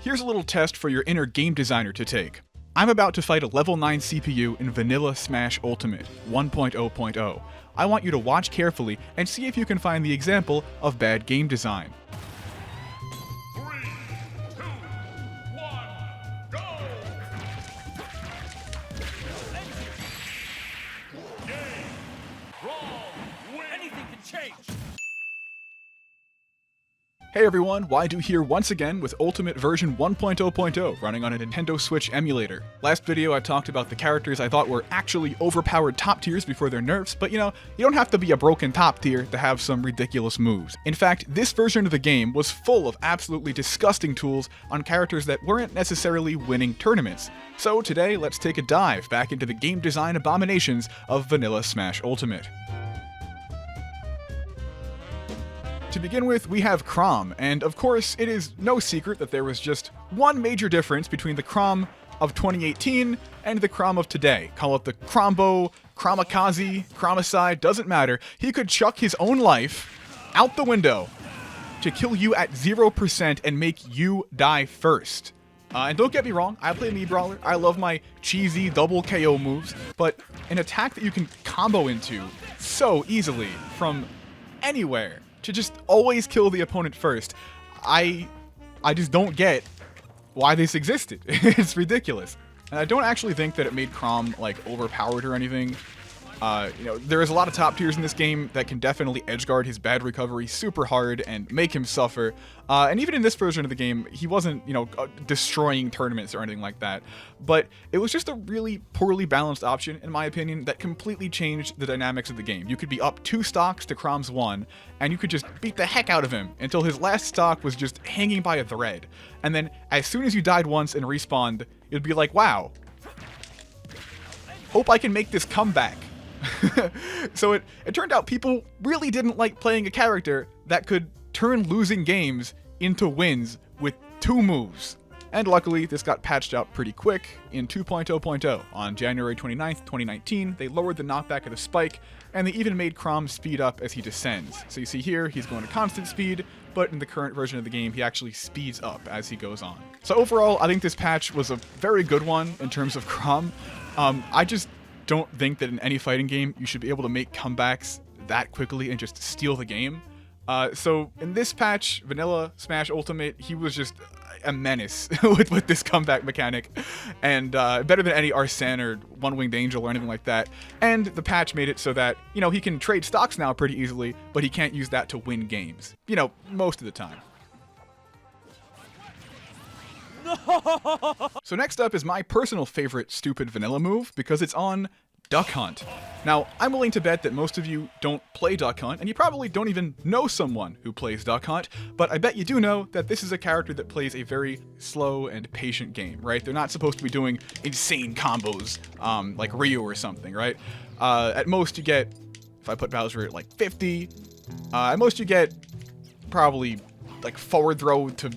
Here's a little test for your inner game designer to take. I'm about to fight a level 9 CPU in Vanilla Smash Ultimate 1.0.0. I want you to watch carefully and see if you can find the example of bad game design. 3, 2, 1, go! Game. Wrong. Win. Anything can change. Hey everyone, WhyDo here once again with Ultimate version 1.0.0 running on a Nintendo Switch emulator. Last video I talked about the characters I thought were actually overpowered top tiers before their nerfs, but you don't have to be a broken top tier to have some ridiculous moves. In fact, this version of the game was full of absolutely disgusting tools on characters that weren't necessarily winning tournaments. So today, let's take a dive back into the game design abominations of Vanilla Smash Ultimate. To begin with, we have Krom, and of course, it is no secret that there was just one major difference between the Krom of 2018 and the Krom of today. Call it the Krombo, Kromakaze, Kromicide, doesn't matter. He could chuck his own life out the window to kill you at 0% and make you die first. And don't get me wrong, I play Mii Brawler, I love my cheesy double KO moves, but an attack that you can combo into so easily from anywhere to just always kill the opponent first, I just don't get why this existed. It's ridiculous. And I don't actually think that it made Krom like overpowered or anything. There is a lot of top tiers in this game that can definitely edgeguard his bad recovery super hard and make him suffer. And even in this version of the game, he wasn't, destroying tournaments or anything like that. But it was just a really poorly balanced option, in my opinion, that completely changed the dynamics of the game. You could be up 2 stocks to Krom's 1, and you could just beat the heck out of him until his last stock was just hanging by a thread. And then as soon as you died once and respawned, it'd be like, wow, hope I can make this comeback. So it turned out people really didn't like playing a character that could turn losing games into wins with 2 moves. And luckily, this got patched out pretty quick in 2.0.0. On January 29th, 2019, they lowered the knockback of the spike, and they even made Krom speed up as he descends. So you see here, he's going to constant speed, but in the current version of the game, he actually speeds up as he goes on. So overall, I think this patch was a very good one in terms of Krom. I just don't think that in any fighting game you should be able to make comebacks that quickly and just steal the game. So in this patch, Vanilla Smash Ultimate, he was just a menace with this comeback mechanic, and better than any Arsene or One-Winged Angel or anything like that. And the patch made it so that, he can trade stocks now pretty easily, but he can't use that to win games. Most of the time. So next up is my personal favorite stupid vanilla move, because it's on Duck Hunt. Now, I'm willing to bet that most of you don't play Duck Hunt, and you probably don't even know someone who plays Duck Hunt, but I bet you do know that this is a character that plays a very slow and patient game, right? They're not supposed to be doing insane combos, like Ryu or something, right? At most you get, if I put Bowser at like 50, at most you get probably like forward throw to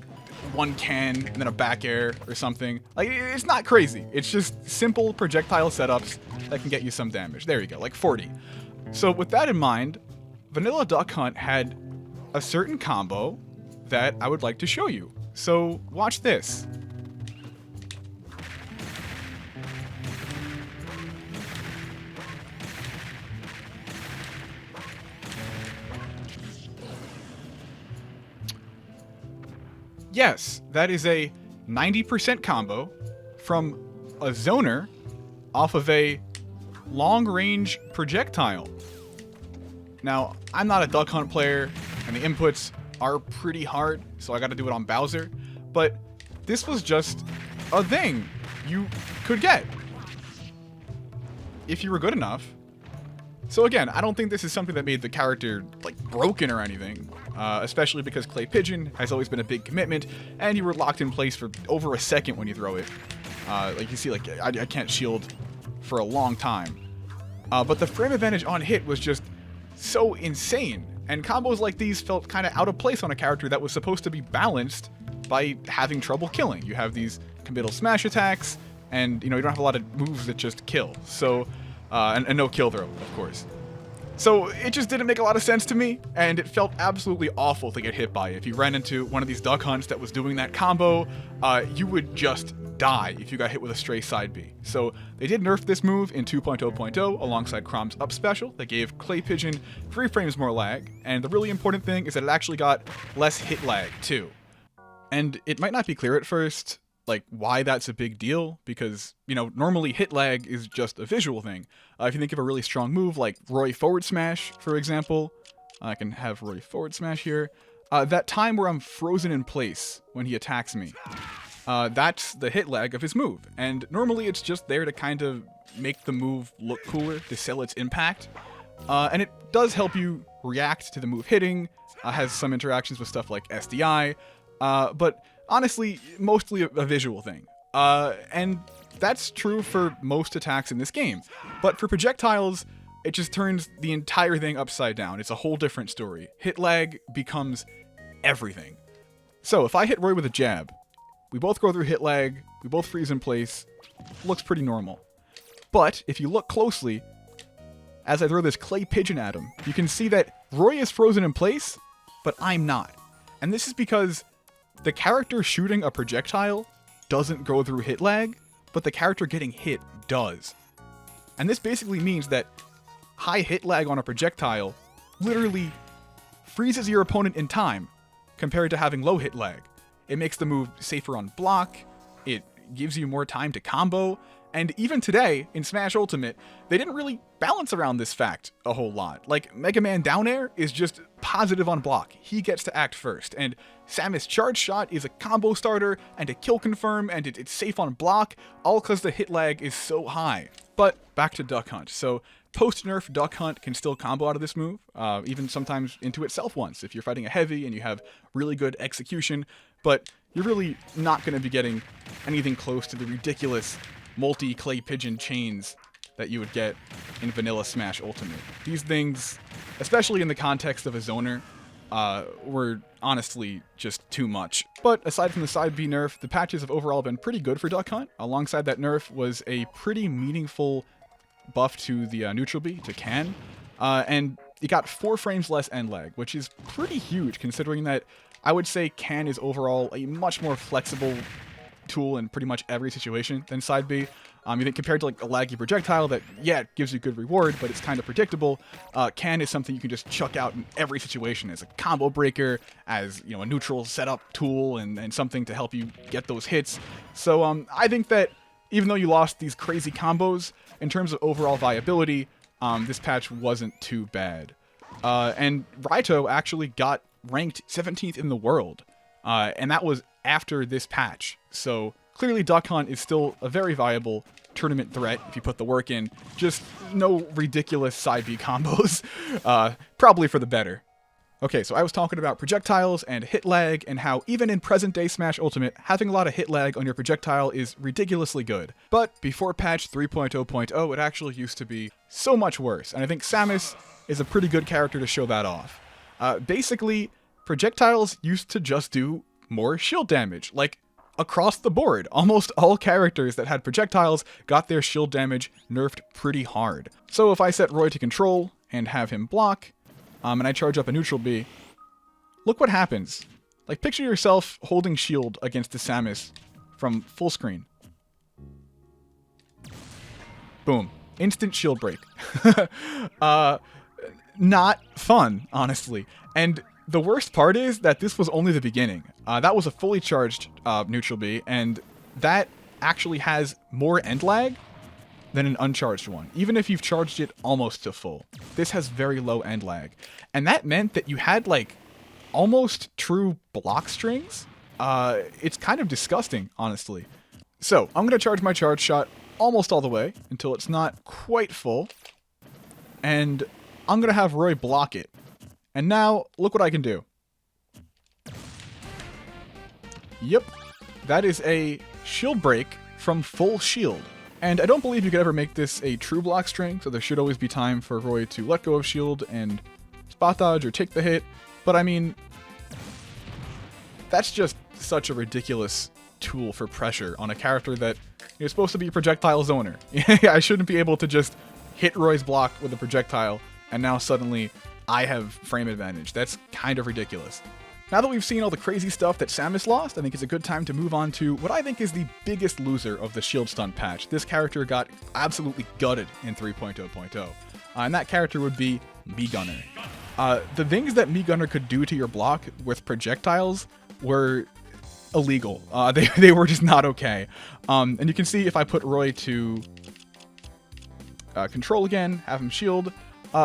1 can and then a back air or something. Like, it's not crazy. It's just simple projectile setups that can get you some damage. There you go, like 40. So with that in mind, Vanilla Duck Hunt had a certain combo that I would like to show you. So watch this. Yes, that is a 90% combo from a zoner off of a long-range projectile. Now, I'm not a Duck Hunt player, and the inputs are pretty hard, so I gotta do it on Bowser, but this was just a thing you could get if you were good enough. So again, I don't think this is something that made the character, like, broken or anything, especially because Clay Pigeon has always been a big commitment, and you were locked in place for over a second when you throw it. Like you see, like, I can't shield for a long time. But the frame advantage on hit was just so insane, and combos like these felt kind of out of place on a character that was supposed to be balanced by having trouble killing. You have these committal smash attacks, and, you don't have a lot of moves that just kill. So, and no kill throw, of course. So it just didn't make a lot of sense to me, and it felt absolutely awful to get hit by. If you ran into one of these duck hunts that was doing that combo, you would just die if you got hit with a stray side B. So they did nerf this move in 2.0.0 alongside Krom's up special. They gave Clay Pigeon 3 frames more lag, and the really important thing is that it actually got less hit lag too. And it might not be clear at first, like, why that's a big deal, because, you know, normally hit lag is just a visual thing. If you think of a really strong move like Roy forward smash, for example, I can have Roy forward smash here, that time where I'm frozen in place when he attacks me, that's the hit lag of his move. And normally it's just there to kind of make the move look cooler, to sell its impact. And it does help you react to the move hitting, has some interactions with stuff like SDI, but honestly, mostly a visual thing. And that's true for most attacks in this game. But for projectiles, it just turns the entire thing upside down. It's a whole different story. Hit lag becomes everything. So if I hit Roy with a jab, we both go through hit lag, we both freeze in place, looks pretty normal. But if you look closely, as I throw this Clay Pigeon at him, you can see that Roy is frozen in place, but I'm not. And this is because the character shooting a projectile doesn't go through hit lag, but the character getting hit does. And this basically means that high hit lag on a projectile literally freezes your opponent in time compared to having low hit lag. It makes the move safer on block, it gives you more time to combo, and even today, in Smash Ultimate, they didn't really balance around this fact a whole lot. Like, Mega Man Down Air is just positive on block. He gets to act first. And Samus Charge Shot is a combo starter and a kill confirm, and it's safe on block, all because the hit lag is so high. But back to Duck Hunt. So post-nerf, Duck Hunt can still combo out of this move, even sometimes into itself once, if you're fighting a heavy and you have really good execution, but you're really not going to be getting anything close to the ridiculous multi-Clay Pigeon chains that you would get in vanilla Smash Ultimate. These things, especially in the context of a zoner, were honestly just too much. But aside from the side B nerf, the patches have overall been pretty good for Duck Hunt. Alongside that nerf was a pretty meaningful buff to the neutral B, to Can, and it got 4 frames less end lag, which is pretty huge considering that I would say Can is overall a much more flexible tool in pretty much every situation than side B. You think compared to like a laggy projectile that, yeah, it gives you good reward, but it's kind of predictable, Can is something you can just chuck out in every situation as a combo breaker, as, you know, a neutral setup tool, and something to help you get those hits. So I think that even though you lost these crazy combos, in terms of overall viability, this patch wasn't too bad. And WhyDo actually got ranked 17th in the world, and that was after this patch. So clearly Duck Hunt is still a very viable tournament threat if you put the work in. Just no ridiculous side B combos. Probably for the better. Okay, so I was talking about projectiles and hit lag, and how even in present-day Smash Ultimate, having a lot of hit lag on your projectile is ridiculously good. But before patch 3.0.0, it actually used to be so much worse, and I think Samus is a pretty good character to show that off. Basically, projectiles used to just do more shield damage, like across the board. Almost all characters that had projectiles got their shield damage nerfed pretty hard. So if I set Roy to control and have him block, and I charge up a neutral B, look what happens. Like, picture yourself holding shield against the Samus from full screen. Boom. Instant shield break. Not fun, honestly. And the worst part is that this was only the beginning. That was a fully charged neutral B, and that actually has more end lag than an uncharged one, even if you've charged it almost to full. This has very low end lag. And that meant that you had, like, almost true block strings. It's kind of disgusting, honestly. So, I'm going to charge my charge shot almost all the way until it's not quite full. And I'm going to have Roy block it. And now, look what I can do. Yep, that is a shield break from full shield. And I don't believe you could ever make this a true block string, so there should always be time for Roy to let go of shield and spot dodge or take the hit. But I mean, that's just such a ridiculous tool for pressure on a character that you're supposed to be a projectile zoner. I shouldn't be able to just hit Roy's block with a projectile and now suddenly I have frame advantage. That's kind of ridiculous. Now that we've seen all the crazy stuff that Samus lost, I think it's a good time to move on to what I think is the biggest loser of the shield stunt patch. This character got absolutely gutted in 3.0.0, and that character would be Mii Gunner. The things that Mii Gunner could do to your block with projectiles were illegal. They were just not okay. And you can see if I put Roy to control again, have him shield.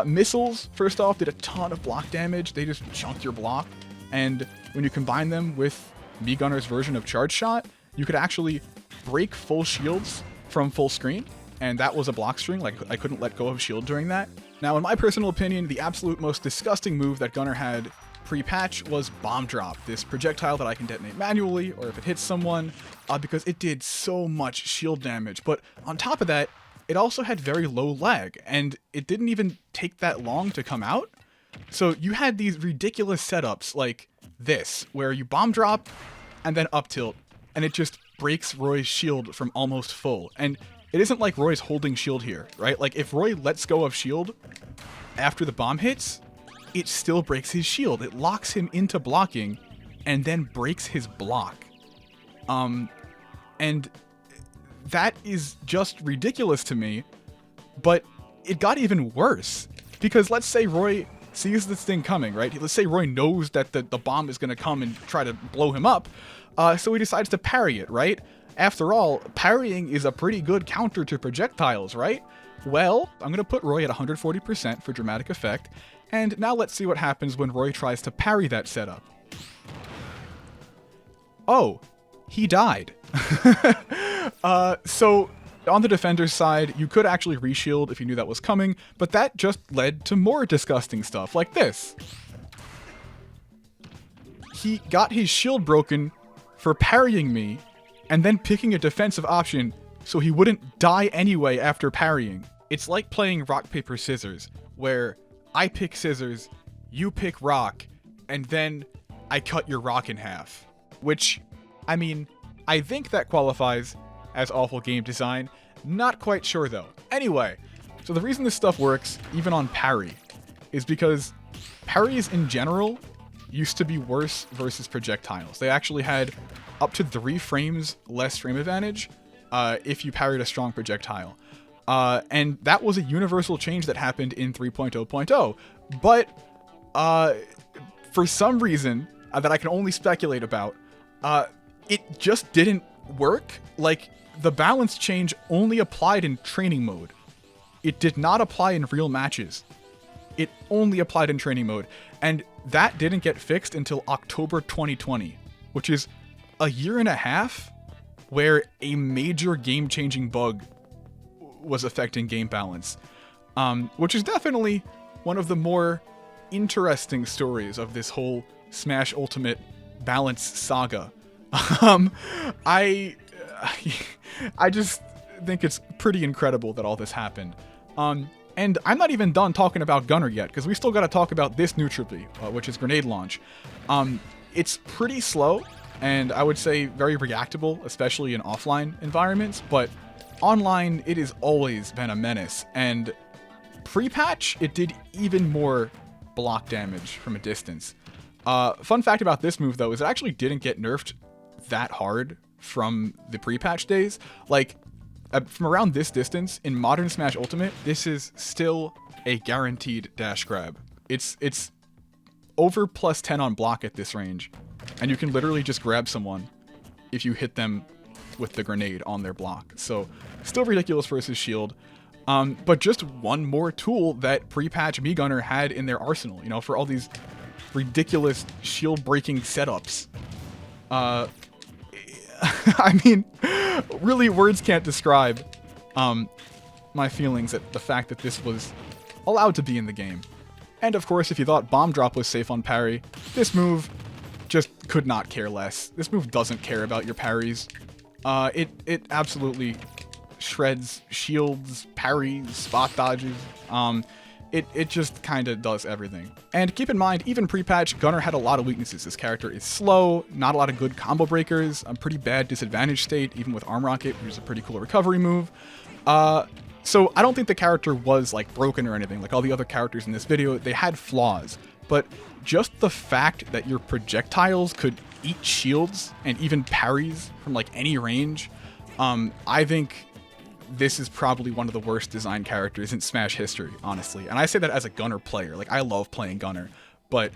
Missiles, first off, did a ton of block damage. They just chunked your block. And when you combine them with Mii Gunner's version of Charge Shot, you could actually break full shields from full screen. And that was a block string, like I couldn't let go of shield during that. Now, in my personal opinion, the absolute most disgusting move that Gunner had pre-patch was Bomb Drop, this projectile that I can detonate manually, or if it hits someone, because it did so much shield damage. But on top of that, it also had very low lag, and it didn't even take that long to come out. So you had these ridiculous setups like this, where you bomb drop and then up tilt, and it just breaks Roy's shield from almost full. And it isn't like Roy's holding shield here, right? Like if Roy lets go of shield after the bomb hits, it still breaks his shield. It locks him into blocking and then breaks his block. And that is just ridiculous to me, but it got even worse. Because let's say Roy sees this thing coming, right? Let's say Roy knows that the bomb is going to come and try to blow him up, so he decides to parry it, right? After all, parrying is a pretty good counter to projectiles, right? Well, I'm going to put Roy at 140% for dramatic effect, and now let's see what happens when Roy tries to parry that setup. Oh, he died. So on the defender's side, you could actually reshield if you knew that was coming, but that just led to more disgusting stuff like this. He got his shield broken for parrying me and then picking a defensive option so he wouldn't die anyway after parrying. It's like playing rock, paper, scissors, where I pick scissors, you pick rock, and then I cut your rock in half. Which, I mean, I think that qualifies as awful game design. Not quite sure though. Anyway, so the reason this stuff works, even on parry, is because parries in general used to be worse versus projectiles. They actually had up to 3 frames less frame advantage if you parried a strong projectile. And that was a universal change that happened in 3.0.0. But for some reason that I can only speculate about, it just didn't work. Like, the balance change only applied in training mode. It did not apply in real matches. It only applied in training mode. And that didn't get fixed until October 2020, which is a year and a half where a major game-changing bug was affecting game balance. Which is definitely one of the more interesting stories of this whole Smash Ultimate balance saga. I just think it's pretty incredible that all this happened. And I'm not even done talking about Gunner yet, because we still got to talk about this new trippy, which is grenade launch. It's pretty slow, and I would say very reactable, especially in offline environments, but online it has always been a menace, and pre-patch it did even more block damage from a distance. Fun fact about this move though is it actually didn't get nerfed that hard from the pre-patch days. Like, from around this distance in modern Smash Ultimate, this is still a guaranteed dash grab. It's over plus 10 on block at this range, and you can literally just grab someone if you hit them with the grenade on their block. So still ridiculous versus shield, but just one more tool that pre-patch Mii Gunner had in their arsenal, you know, for all these ridiculous shield breaking setups. I mean, really, words can't describe my feelings at the fact that this was allowed to be in the game. And of course, if you thought Bomb Drop was safe on parry, this move just could not care less. This move doesn't care about your parries. It absolutely shreds shields, parries, spot dodges. It just kind of does everything. And keep in mind, even pre-patch, Gunner had a lot of weaknesses. This character is slow, not a lot of good combo breakers, a pretty bad disadvantage state, even with Arm Rocket, which is a pretty cool recovery move. So I don't think the character was like broken or anything. Like all the other characters in this video, they had flaws. But just the fact that your projectiles could eat shields and even parries from like any range, I think this is probably one of the worst designed characters in Smash history, honestly. And I say that as a Gunner player. Like I love playing Gunner, but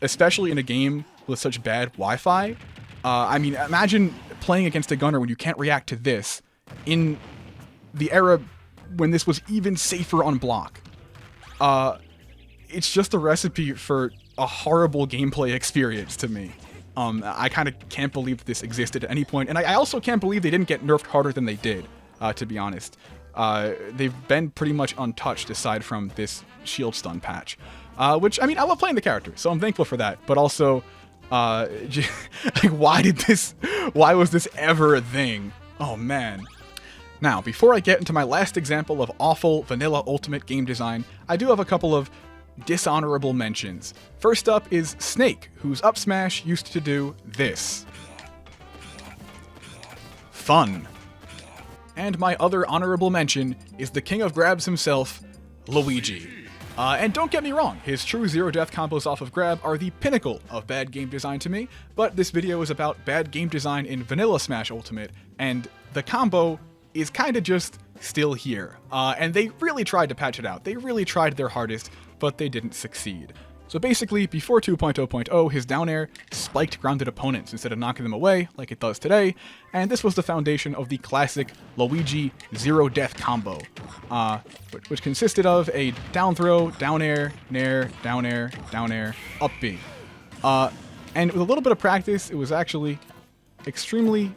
especially in a game with such bad Wi-Fi, I mean, imagine playing against a Gunner when you can't react to this in the era when this was even safer on block. It's just a recipe for a horrible gameplay experience to me. I kind of can't believe that this existed at any point, and I also can't believe they didn't get nerfed harder than they did, to be honest. They've been pretty much untouched aside from this shield stun patch, which, I mean, I love playing the character, so I'm thankful for that, but also, like, why was this ever a thing? Oh, man. Now, before I get into my last example of awful vanilla ultimate game design, I do have a couple of dishonorable mentions. First up is Snake, whose up smash used to do this. Fun. And my other honorable mention is the king of grabs himself, Luigi. And don't get me wrong, his true zero death combos off of grab are the pinnacle of bad game design to me, but this video is about bad game design in vanilla Smash Ultimate, and the combo is kind of just still here. And they really tried to patch it out. They really tried their hardest, but they didn't succeed. So basically, before 2.0.0, his down air spiked grounded opponents instead of knocking them away, like it does today, and this was the foundation of the classic Luigi zero death combo, which consisted of a down throw, down air, nair, down air, down air, up B. And with a little bit of practice, it was actually extremely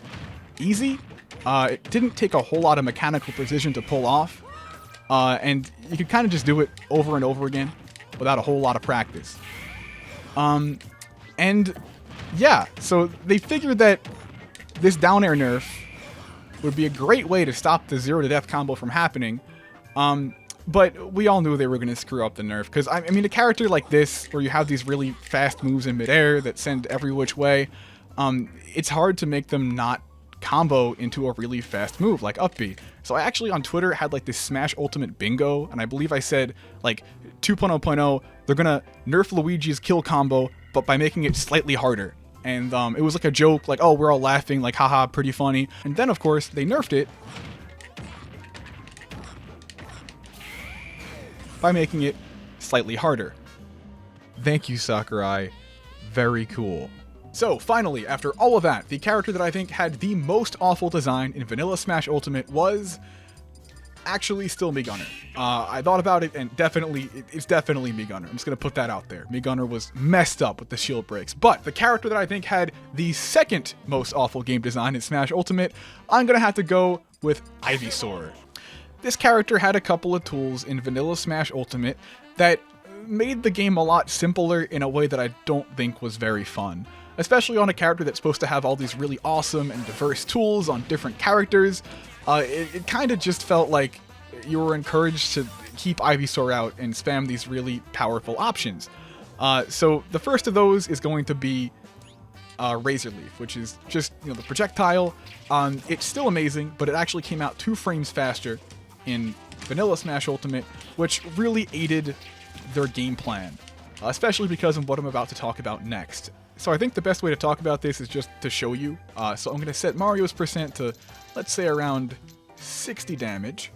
easy. It didn't take a whole lot of mechanical precision to pull off, and you could kind of just do it over and over again without a whole lot of practice. And yeah, so they figured that this down air nerf would be a great way to stop the zero to death combo from happening, but we all knew they were going to screw up the nerf, because I mean, a character like this, where you have these really fast moves in midair that send every which way, it's hard to make them not combo into a really fast move like up B. So I actually on Twitter had like this Smash Ultimate bingo, and I believe I said like 2.0.0, they're gonna nerf Luigi's kill combo, but by making it slightly harder. And it was like a joke, like, oh, we're all laughing, like, haha, pretty funny. And then of course they nerfed it by making it slightly harder. Thank you, Sakurai. Very cool. So, finally, after all of that, the character that I think had the most awful design in Vanilla Smash Ultimate was actually still Mii Gunner. I thought about it, and it's definitely Mii Gunner. I'm just going to put that out there. Mii Gunner was messed up with the shield breaks. But the character that I think had the second most awful game design in Smash Ultimate, I'm going to have to go with Ivysaur. This character had a couple of tools in Vanilla Smash Ultimate that made the game a lot simpler in a way that I don't think was very fun. Especially on a character that's supposed to have all these really awesome and diverse tools on different characters. It kind of just felt like you were encouraged to keep Ivysaur out and spam these really powerful options. So the first of those is going to be Razor Leaf, which is just, you know, the projectile. It's still amazing, but it actually came out 2 frames faster in Vanilla Smash Ultimate, which really aided their game plan, especially because of what I'm about to talk about next. So I think the best way to talk about this is just to show you. So I'm going to set Mario's percent to, let's say, around 60 damage.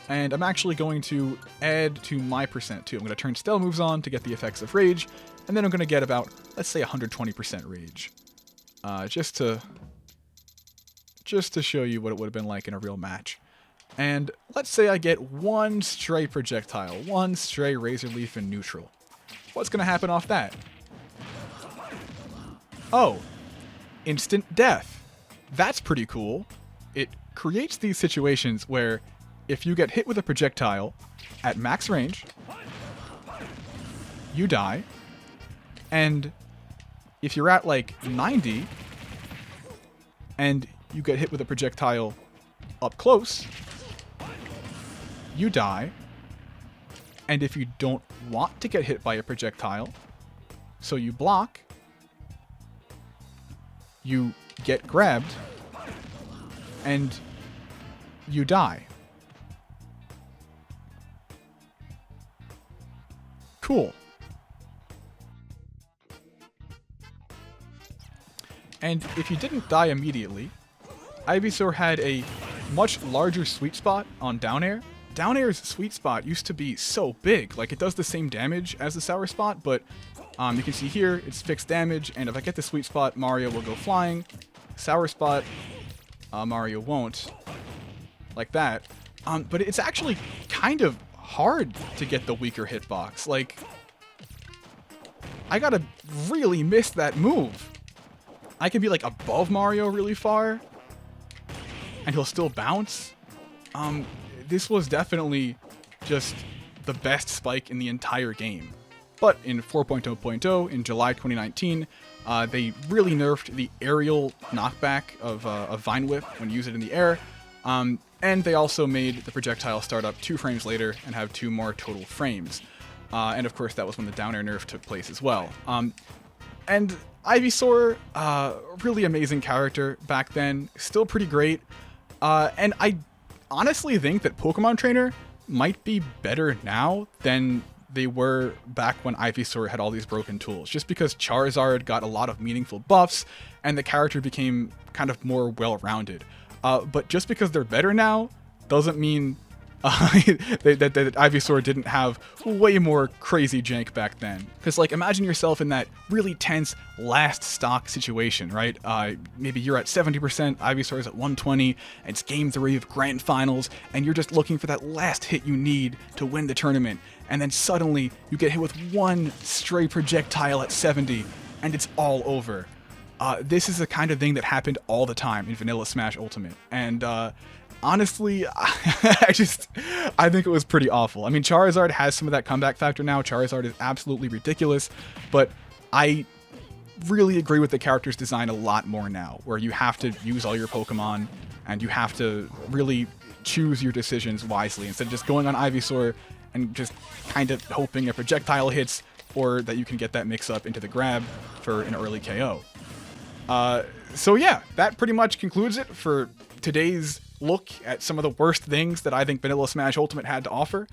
And I'm actually going to add to my percent too. I'm going to turn Stealth moves on to get the effects of Rage. And then I'm going to get about, let's say, 120% Rage. Just to show you what it would have been like in a real match. And let's say I get 1 stray projectile, 1 stray Razor Leaf in neutral. What's going to happen off that? Oh, instant death. That's pretty cool. It creates these situations where if you get hit with a projectile at max range, you die. And if you're at like 90 and you get hit with a projectile up close, you die. And if you don't want to get hit by a projectile, so you block, you get grabbed, and you die. cool. And if you didn't die immediately, Ivysaur had a much larger sweet spot on down air. Down air's sweet spot used to be so big, like it does the same damage as the sour spot, but you can see here it's fixed damage, and if I get the sweet spot, Mario will go flying. Sour spot, Mario won't, like that. But it's actually kind of hard to get the weaker hitbox. Like, I gotta really miss that move. I can be like above Mario really far, and he'll still bounce. This was definitely just the best spike in the entire game. But in 4.0.0, in July 2019, they really nerfed the aerial knockback of Vine Whip when you use it in the air. And they also made the projectile start up 2 frames later and have 2 more total frames. And of course, that was when the down air nerf took place as well. And Ivysaur, really amazing character back then, still pretty great. And I honestly think that Pokemon Trainer might be better now than they were back when Ivysaur had all these broken tools, just because Charizard got a lot of meaningful buffs and the character became kind of more well-rounded. But just because they're better now doesn't mean that Ivysaur didn't have way more crazy jank back then. Because, like, imagine yourself in that really tense last stock situation, right? Maybe you're at 70%, Ivysaur's at 120, and it's Game 3 of Grand Finals, and you're just looking for that last hit you need to win the tournament, and then suddenly you get hit with one stray projectile at 70, and it's all over. This is the kind of thing that happened all the time in Vanilla Smash Ultimate, and honestly, I think it was pretty awful. I mean, Charizard has some of that comeback factor now. Charizard is absolutely ridiculous, but I really agree with the character's design a lot more now, where you have to use all your Pokemon, and you have to really choose your decisions wisely, instead of just going on Ivysaur and just kind of hoping a projectile hits, or that you can get that mix-up into the grab for an early KO. So yeah, that pretty much concludes it for today's look at some of the worst things that I think Vanilla Smash Ultimate had to offer.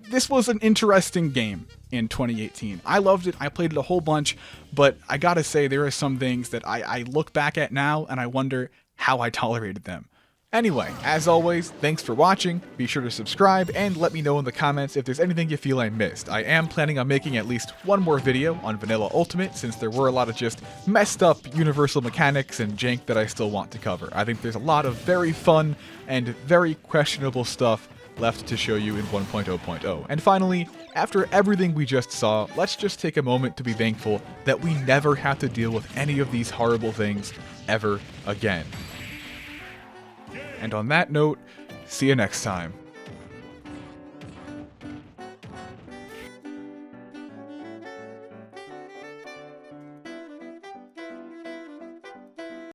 This was an interesting game in 2018. I loved it. I played it a whole bunch, but I gotta say there are some things that I look back at now and I wonder how I tolerated them. Anyway, as always, thanks for watching. Be sure to subscribe and let me know in the comments if there's anything you feel I missed. I am planning on making at least one more video on Vanilla Ultimate, since there were a lot of just messed up universal mechanics and jank that I still want to cover. I think there's a lot of very fun and very questionable stuff left to show you in 1.0.0. And finally, after everything we just saw, let's just take a moment to be thankful that we never have to deal with any of these horrible things ever again. And on that note, see you next time.